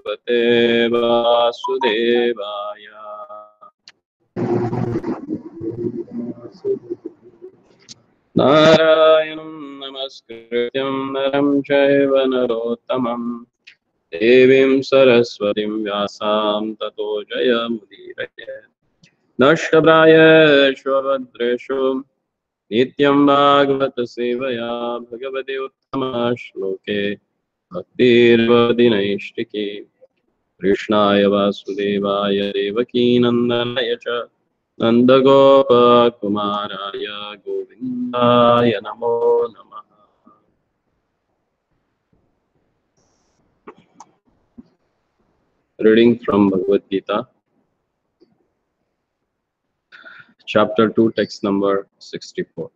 Bhagavate Vasudevaya. Narayanam namaskrityam naram chaiva narottamam devim saraswatim vyasam tato jayamudiraye. Nashtabrayeshu avadreshu nityam bhagavata sevaya bhagavate uttama shloke bhaktirvadinaishtiki Krishnaya vasudevaya devaki nandanaya cha Nandagopakumaraya Govindaya Namo Namaha. Reading from Bhagavad Gita, Chapter 2, text number 64.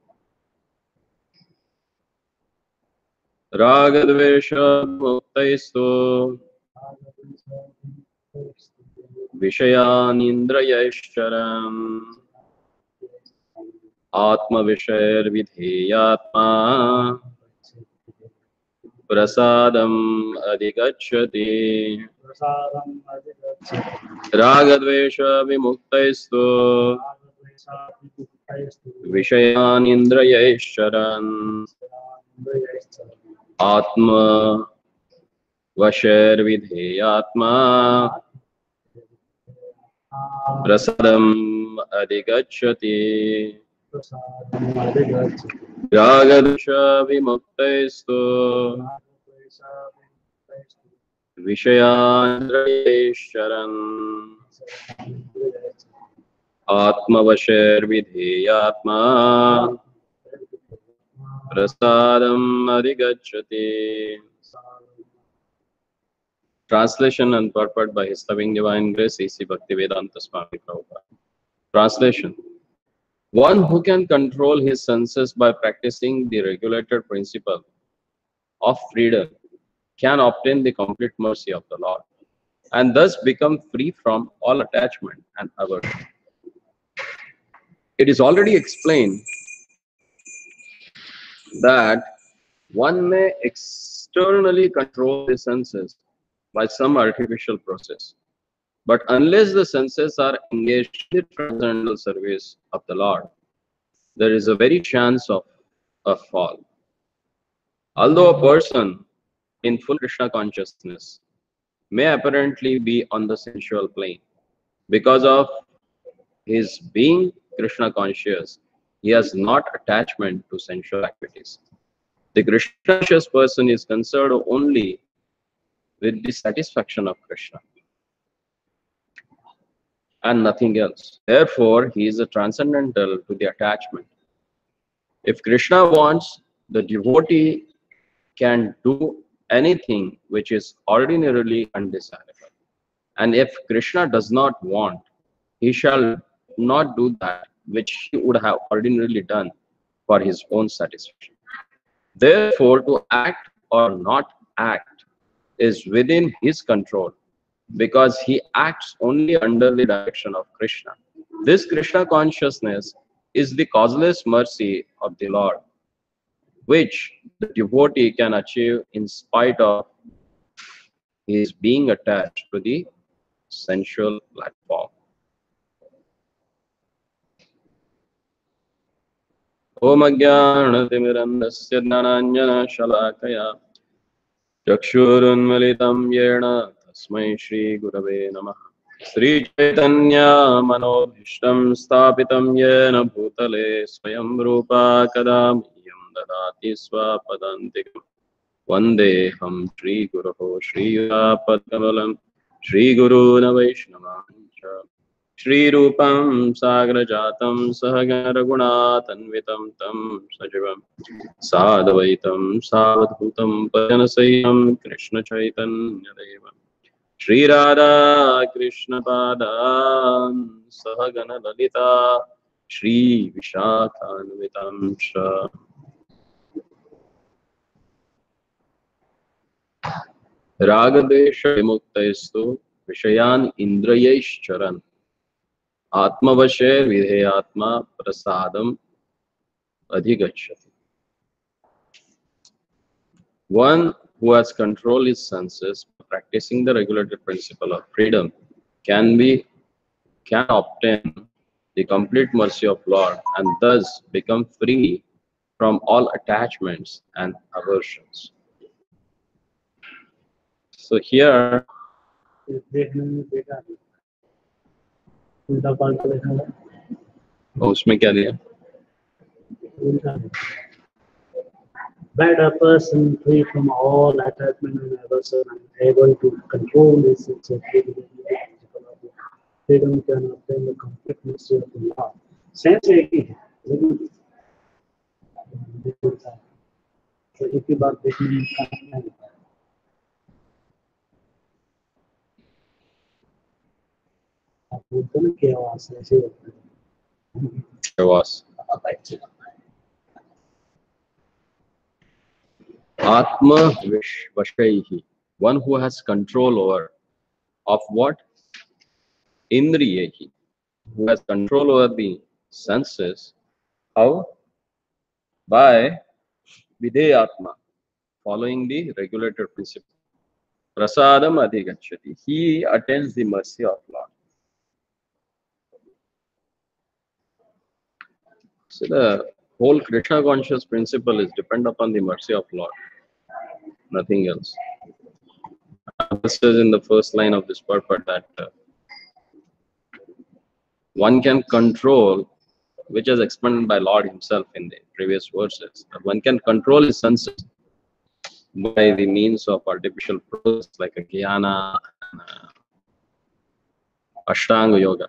Ragadvesha muktaisto Vishayanindrayashcharam Atma Vishayar Vidheyatma Prasadam Adhigacchati. Ragadvesha Vimuktaisto Vishayanindrayashcharan Atma Vashar Vidheyatma Prasadam Adhigacchati. Ragadvesha Vimuktaisto Vishayandrayeshcharan Atma Vashar Vidheyatma Prasadam Adhigacchati. Translation and purport by His Loving Divine Grace A.C. Bhaktivedanta Swami Prabhupada. Translation: one who can control his senses by practicing the regulated principle of freedom can obtain the complete mercy of the Lord and thus become free from all attachment and aversion. It is already explained that one may externally control the senses by some artificial process, but unless the senses are engaged in the transcendental service of the Lord, there is a very chance of a fall. Although a person in full Krishna consciousness may apparently be on the sensual plane, because of his being Krishna conscious, he has not attachment to sensual activities. The Krishna conscious person is concerned only with the satisfaction of Krishna and nothing else. Therefore, he is a transcendental to the attachment. If Krishna wants, the devotee can do anything which is ordinarily undesirable. And if Krishna does not want, he shall not do that which he would have ordinarily done for his own satisfaction. Therefore, to act or not act is within his control, because he acts only under the direction of Krishna. This Krishna consciousness is the causeless mercy of the Lord, which the devotee can achieve in spite of his being attached to the sensual platform. Om Ajnanatimirandasya Jnananjana Shalakaya Chakshurunmilitam Yena Tasmai Shri Gurave Namaha. Sri Chaitanya Manobhishtam Sthapitam Yena Bhutale Swayam Rupa Kadamiyam Dadati Swapadantikam Vandeham Shri Guruho Shri Padkamalam Shri Guru Vaishnavanscha Shri Rupam Sagrajatam Sahagana Raghunatanvitam Tam Sajivam Sadvaitam Savadhutam Pajanasayam Krishna Chaitanya Devam Shri Radha Krishna Padan Sahagana Lalita Shri Vishakhanvitam Shra. Ragadesha Vimuktaistu Vishayan Indrayeshcharan Atmavashe Vidheyatma Prasadam Adhigacchati. One who has controlled his senses, practicing the regulative principle of freedom, can obtain the complete mercy of Lord and thus become free from all attachments and aversions. So here, उसमें क्या दिया? But a person free from all attachment and aversion and able to control his sense of freedom can obtain the complete mercy of the Lord. Sense एक ही है, लेकिन तो एक ही बात देखने में काफी है। आप बोलते ना कि आवाज ऐसे होता है। Atma Vashaihi, one who has control over of what? Indriyehi, who has control over the senses. How? By Videyatma, following the regulated principle. Prasadam adhigachati, he attains the mercy of Lord. So the whole Krishna conscious principle is depend upon the mercy of Lord, nothing else. This is in the first line of this purport that one can control, which is explained by Lord himself in the previous verses, that one can control his senses by the means of artificial process like a jnana and Ashtanga yoga.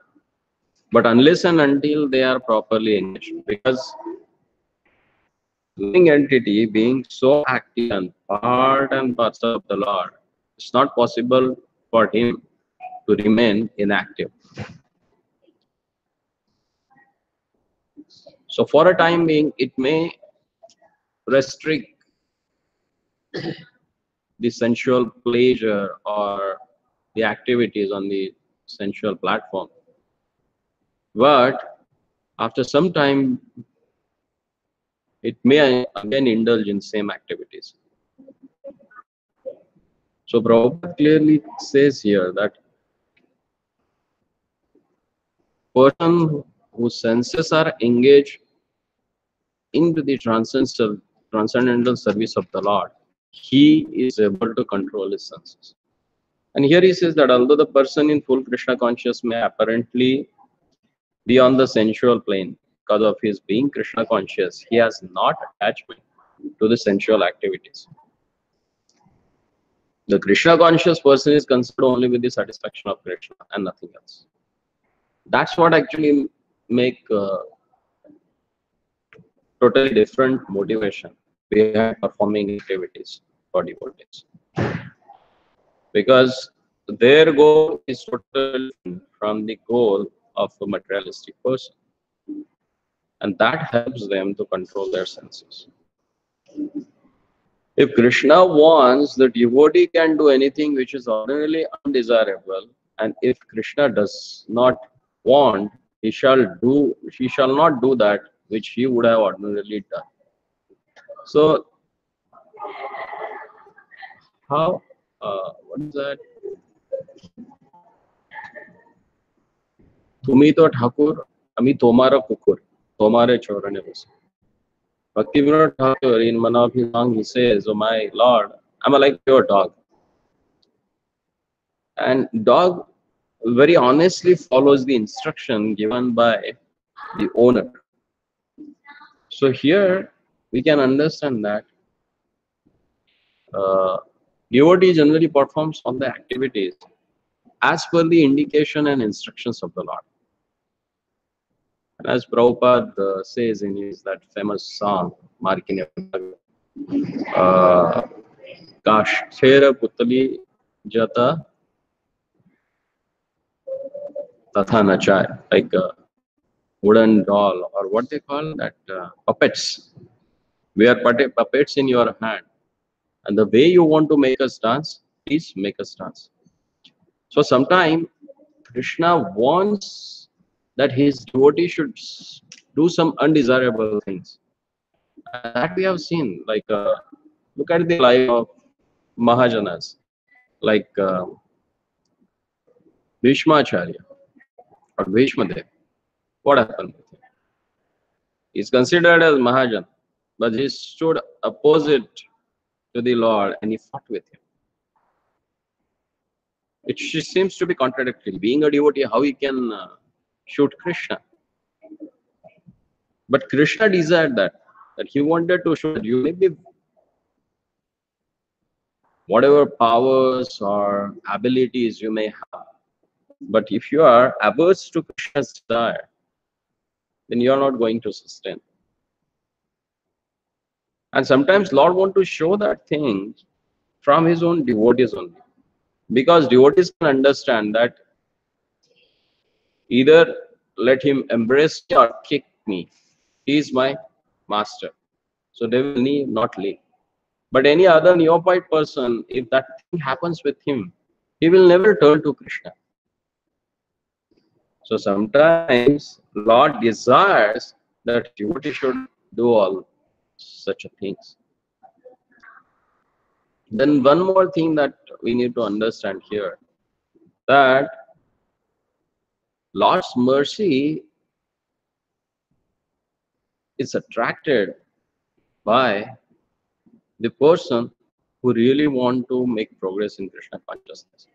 But unless and until they are properly engaged, because living entity being so active and part and parcel of the Lord, it's not possible for him to remain inactive. So for a time being, it may restrict the sensual pleasure or the activities on the sensual platform. But after some time, it may again indulge in same activities. So Prabhupada clearly says here that person whose senses are engaged into the transcendental service of the Lord, he is able to control his senses. And here he says that although the person in full Krishna conscious may apparently be on the sensual plane, because of his being Krishna conscious, he has not attachment to the sensual activities. The Krishna conscious person is concerned only with the satisfaction of Krishna and nothing else. That's what actually make totally different motivation behind performing activities for devotees. Because their goal is totally different from the goal of a materialistic person. And that helps them to control their senses. If Krishna wants, the devotee can do anything which is ordinarily undesirable, and if Krishna does not want, he shall not do that which he would have ordinarily done. So, how? What is that? Tumi to Thakur, ami tomara kukur, tomare chorane bas. Bhaktivinoda Thakur, in one of his songs, he says, "Oh my Lord, I'm like your dog." And dog very honestly follows the instruction given by the owner. So here we can understand that devotee generally performs all the activities as per the indication and instructions of the Lord. And as Prabhupada says in his that famous song, Markinya Kashthera Putali Jata Tatha Nachay, like a wooden doll, or what they call that, puppets. We are puppets in your hand. And the way you want to make us dance, please make us dance. So sometimes Krishna wants that his devotee should do some undesirable things. And that we have seen, like look at the life of Mahajanas like Bhishmacharya or Bhishmadev. What happened with him? He's considered as Mahajan, but he stood opposite to the Lord and he fought with him. It seems to be contradictory. Being a devotee, how he can shoot Krishna? But Krishna desired that he wanted to show that you may be whatever powers or abilities you may have, but if you are averse to Krishna's desire, then you are not going to sustain. And sometimes Lord wants to show that thing from his own devotees only. Because devotees can understand that either let him embrace me or kick me. He is my master. So they will not leave. But any other neophyte person, if that thing happens with him, he will never turn to Krishna. So sometimes Lord desires that devotee should do all such things. Then one more thing that we need to understand here, that Lord's mercy is attracted by the person who really want to make progress in Krishna consciousness.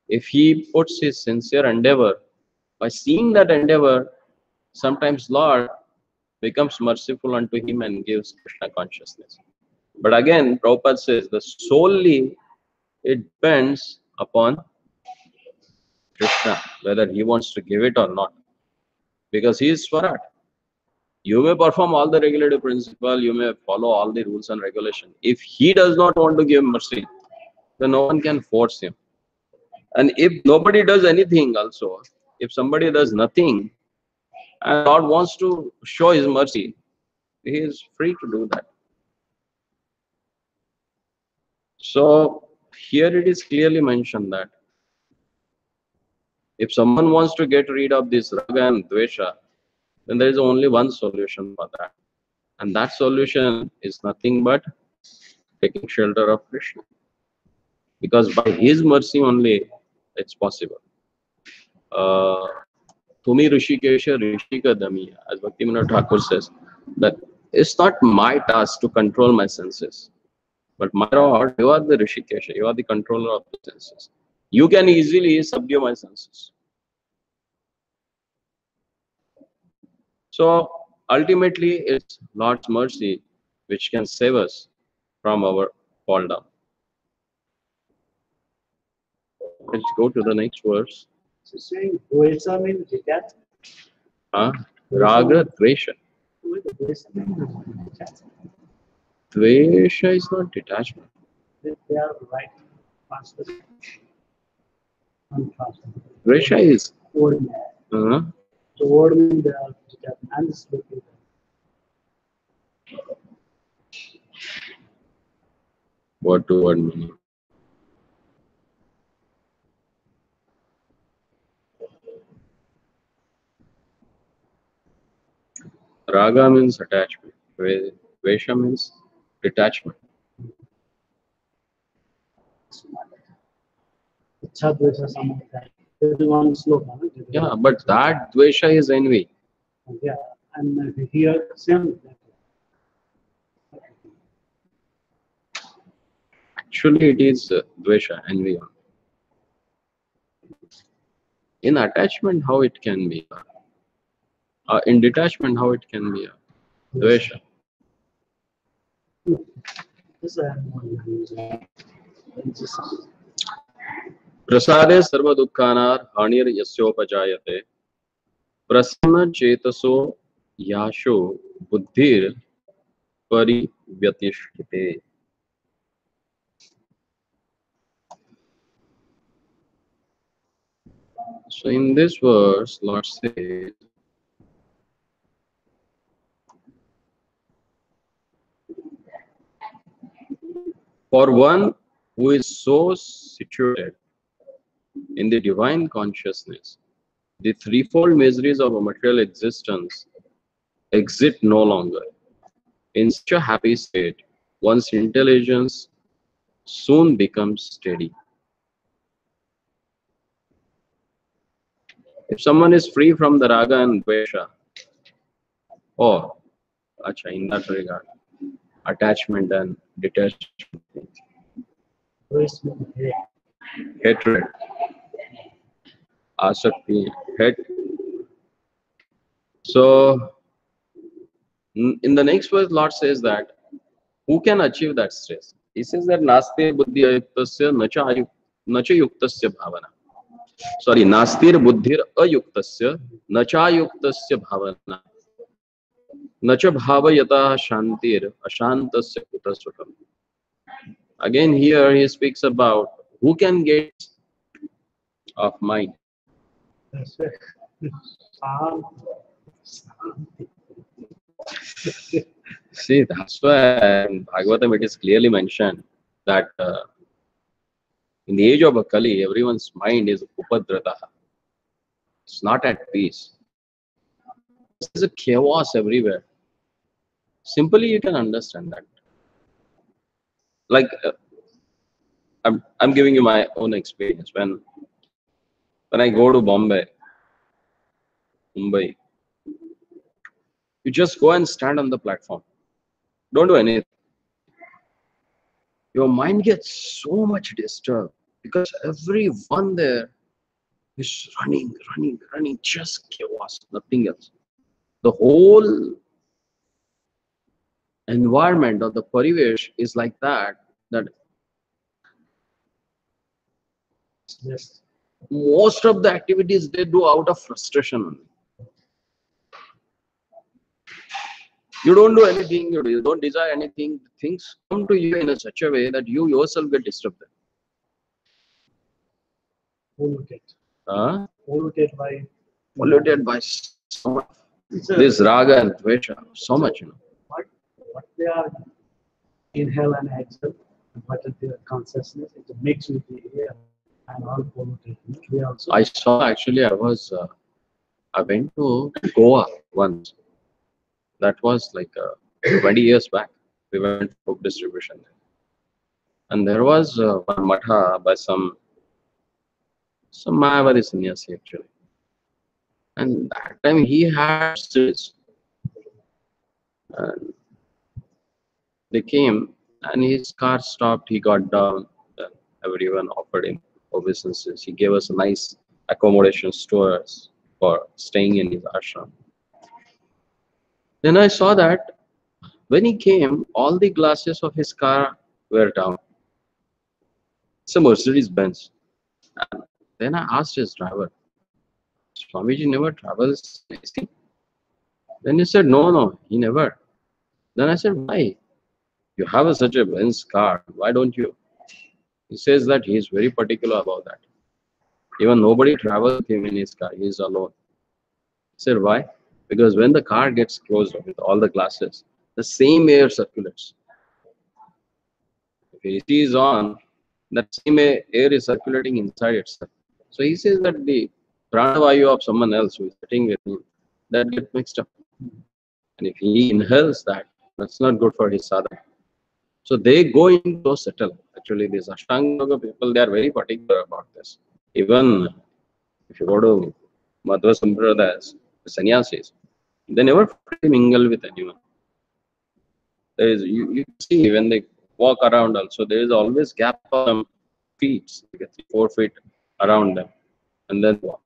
If he puts his sincere endeavor, by seeing that endeavor, sometimes Lord becomes merciful unto him and gives Krishna consciousness. But again, Prabhupada says that solely it depends upon Krishna, whether he wants to give it or not. Because he is Swarat. You may perform all the regulative principle, you may follow all the rules and regulations. If he does not want to give mercy, then no one can force him. And if nobody does anything also, if somebody does nothing, and God wants to show his mercy, he is free to do that. So here it is clearly mentioned that if someone wants to get rid of this raga and dvesha, then there is only one solution for that. And that solution is nothing but taking shelter of Krishna. Because by his mercy only it's possible. Tumi Rishikesha Rishika Dami, as Bhaktivinoda Thakur says, that it's not my task to control my senses. But my Lord, you are the Rishikesha, you are the controller of the senses. You can easily subdue my senses. So ultimately, it's Lord's mercy which can save us from our fall down. Let's go to the next verse. So saying Dvesha means detachment. Raga, Dvesha. Dvesha means detachment. Dvesha is not detachment. They are right translation. Dvesha is. Word meaning. So word means they are detachment. I'm just looking at Word to word meaning. Raga means attachment. Dvesha means detachment. one slogan. Yeah, but that dvesha is envy. Yeah, and here same. Actually, it is dvesha, envy. In attachment, how it can be? In detachment, how it can be? Dvesha. Prasade sarva dukkhanar hanir yasyopajayate prasanna chetaso yasho buddhir parivyatishkite. So in this verse, Lord says, for one who is so situated in the divine consciousness, the threefold miseries of a material existence exist no longer. In such a happy state, one's intelligence soon becomes steady. If someone is free from the raga and dvesha, oh, acha, in that regard, attachment and detachment, hatred, asakti, hate. So, in the next verse, Lord says that who can achieve that stress? He says that nastir buddhi ayuktasya nacha yuktasya bhavana. Sorry, nastir buddhir ayuktasya nacha yuktasya bhavana. Nacha bhavayata shantir ashantasya kutasukam. Again, here he speaks about who can get of mind. See, that's why in Bhagavatam it is clearly mentioned that in the age of a Kali, everyone's mind is upadrataha. It's not at peace. There's a chaos everywhere. Simply, you can understand that. Like, I'm giving you my own experience. When I go to Bombay, Mumbai, you just go and stand on the platform. Don't do anything. Your mind gets so much disturbed because everyone there is running, just chaos, nothing else. The whole environment of the parivesh is like that Yes. most of the activities they do out of frustration only. You don't do anything, you don't desire anything. Things come to you in such a way that you yourself get disturbed. Polluted. Huh? Polluted Polluted by so much. This raga and dvesha, so much, what they are inhale and exhale, and what is their consciousness, it mixed with the air and all polluted. We also I saw actually, I went to Goa once. That was like 20 years back. We went for book distribution there. And there was one matha by some Mayavadi sannyasi actually. And that time he had students. And they came and his car stopped, he got down, and everyone offered him obeisances. He gave us a nice accommodation stores for staying in his ashram. Then I saw that when he came, all the glasses of his car were down. It's a Mercedes Benz. And then I asked his driver, Swamiji never travels AC? Then he said, no, he never. Then I said, why? You have such a Benz car, why don't you? He says that he is very particular about that. Even nobody travels with him in his car, he is alone. I said, why? Because when the car gets closed with all the glasses, the same air circulates. If AC is on, that same air is circulating inside itself. So he says that the pranavayu of someone else who is sitting with him, that gets mixed up. And if he inhales that, that's not good for his sadhana. So they go into those settle. Actually, these Ashtanga Yoga people, they are very particular about this. Even if you go to Madhva Sampradayas, the sannyasis, they never mingle with anyone. There is, you see when they walk around also, there is always gap of some feet, like 4 feet around them, and then walk.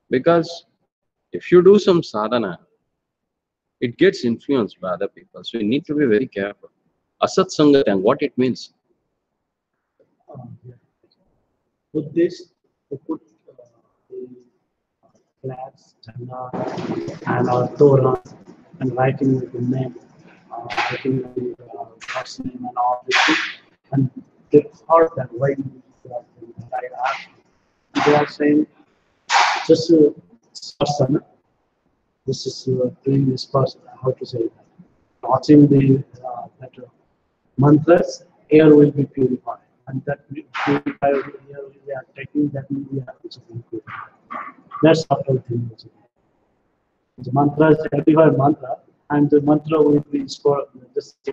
Because if you do some sadhana, it gets influenced by other people. So you need to be very careful. Asat Sangat and what it means. with this, to put the flags, chanda, and our torans, and writing the name, writing the God's name and all this thing. And they thought that why I asked, they are saying just sarsana. This is doing this first, how to say that, watching the that mantras, air will be purified, and that purified air we are taking, that will be also purified. That's subtle thing. The mantra is everywhere mantra, and the mantra will be for just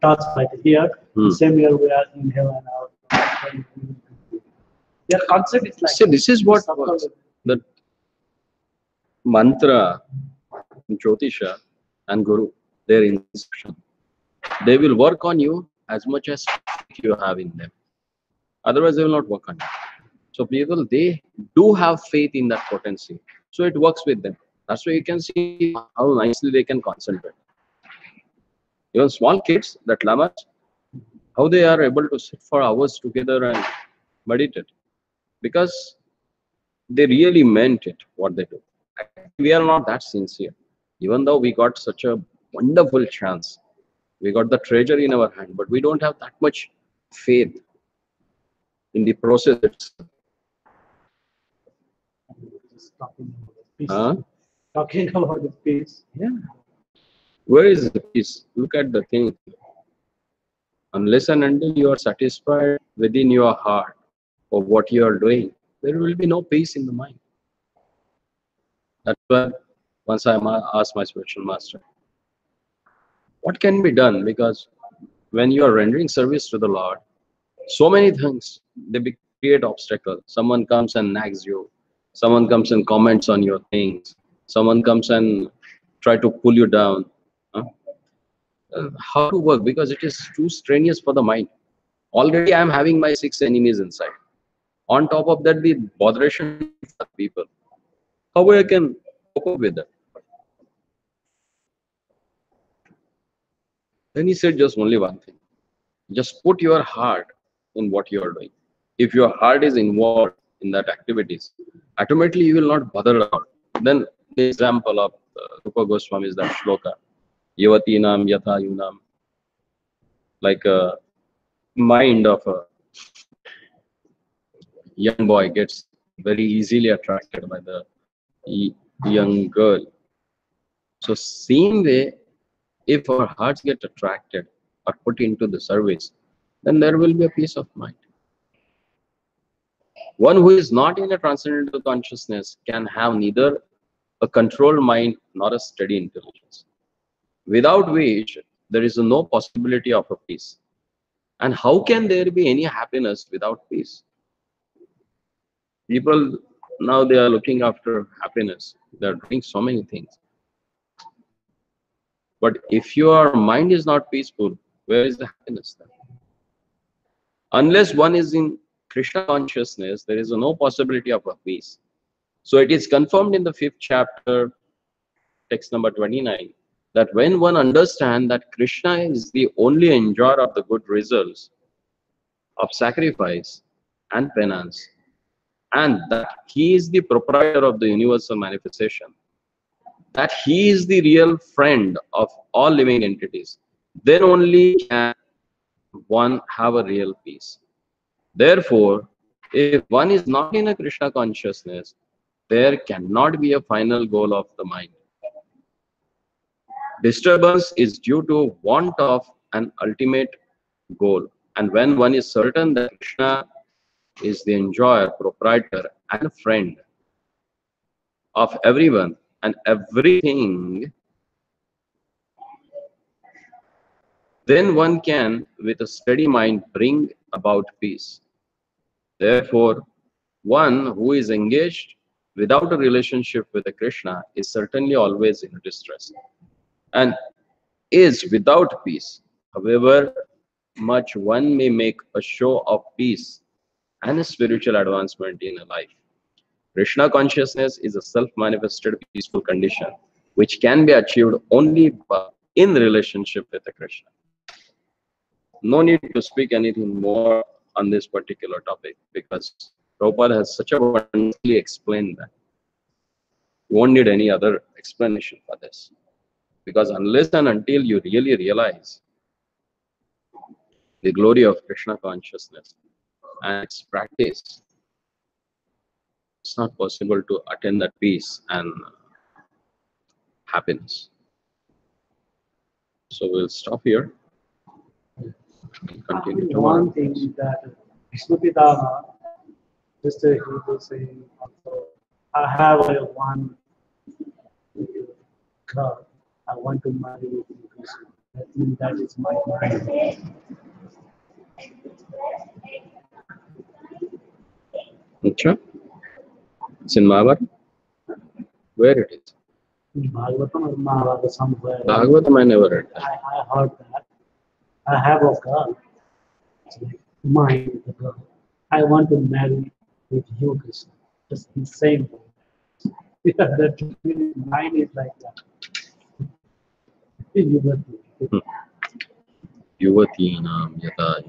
thoughts like here. Hmm. Same here we are in heaven. Their concept is like. So this is what works. The mantra, Jyotisha, and Guru, their instruction. They will work on you as much as faith you have in them. Otherwise, they will not work on you. So people, they do have faith in that potency. So it works with them. That's why you can see how nicely they can concentrate. Even small kids, that lamas, how they are able to sit for hours together and meditate. Because they really meant it, what they do. Actually, we are not that sincere. Even though we got such a wonderful chance, we got the treasure in our hand, but we don't have that much faith in the process itself. Just talking about the peace. Huh? Talking about the peace. Yeah. Where is the peace? Look at the thing. Unless and until you are satisfied within your heart of what you are doing, there will be no peace in the mind. That's why once I asked my spiritual master, what can be done? Because when you are rendering service to the Lord, so many things, they create obstacles. Someone comes and nags you. Someone comes and comments on your things. Someone comes and try to pull you down. Huh? How to work? Because it is too strenuous for the mind. Already I am having my 6 enemies inside. On top of that, the botheration for people. How I can cope up with that? Then he said just only one thing. Just put your heart in what you are doing. If your heart is involved in that activities, automatically you will not bother around. Then the example of Rupa Goswami is that shloka. Yavatinam yatha yunam. Like a mind of a young boy gets very easily attracted by the young girl. So same way, if our hearts get attracted or put into the service, then there will be a peace of mind. One who is not in a transcendental consciousness can have neither a controlled mind nor a steady intelligence, without which there is no possibility of a peace. And how can there be any happiness without peace? People now they are looking after happiness. They are doing so many things. But if your mind is not peaceful, where is the happiness then? Unless one is in Krishna consciousness, there is no possibility of a peace. So it is confirmed in the 5th chapter, text number 29, that when one understands that Krishna is the only enjoyer of the good results of sacrifice and penance, and that he is the proprietor of the universal manifestation, that he is the real friend of all living entities, then only can one have a real peace. Therefore, if one is not in a Krishna consciousness, there cannot be a final goal of the mind. Disturbance is due to want of an ultimate goal. And when one is certain that Krishna is the enjoyer, proprietor, and friend of everyone and everything, then one can, with a steady mind, bring about peace. Therefore, one who is engaged without a relationship with a Krishna is certainly always in distress and is without peace. However much one may make a show of peace and a spiritual advancement in a life, Krishna consciousness is a self-manifested peaceful condition which can be achieved only in relationship with a Krishna. No need to speak anything more on this particular topic because Prabhupada has such a wonderfully explained that. You won't need any other explanation for this. Because unless and until you really realize the glory of Krishna consciousness and its practice, it's not possible to attain that peace and happiness. So we'll stop here. We'll continue tomorrow. One thing that Smriti just he was saying also, I have one girl. I want to marry Krishna. I think that is my mind. Acha? It's in Mahabharata? Where it is? In Bhagavatam or Mahabharata somewhere. Bhagavatam I never read that. I heard that. I have a girl. It's like mine, the girl. I want to marry with you, Krishna. Just the same way. Yeah, that mine is like that. You got me. Yuvatinam yata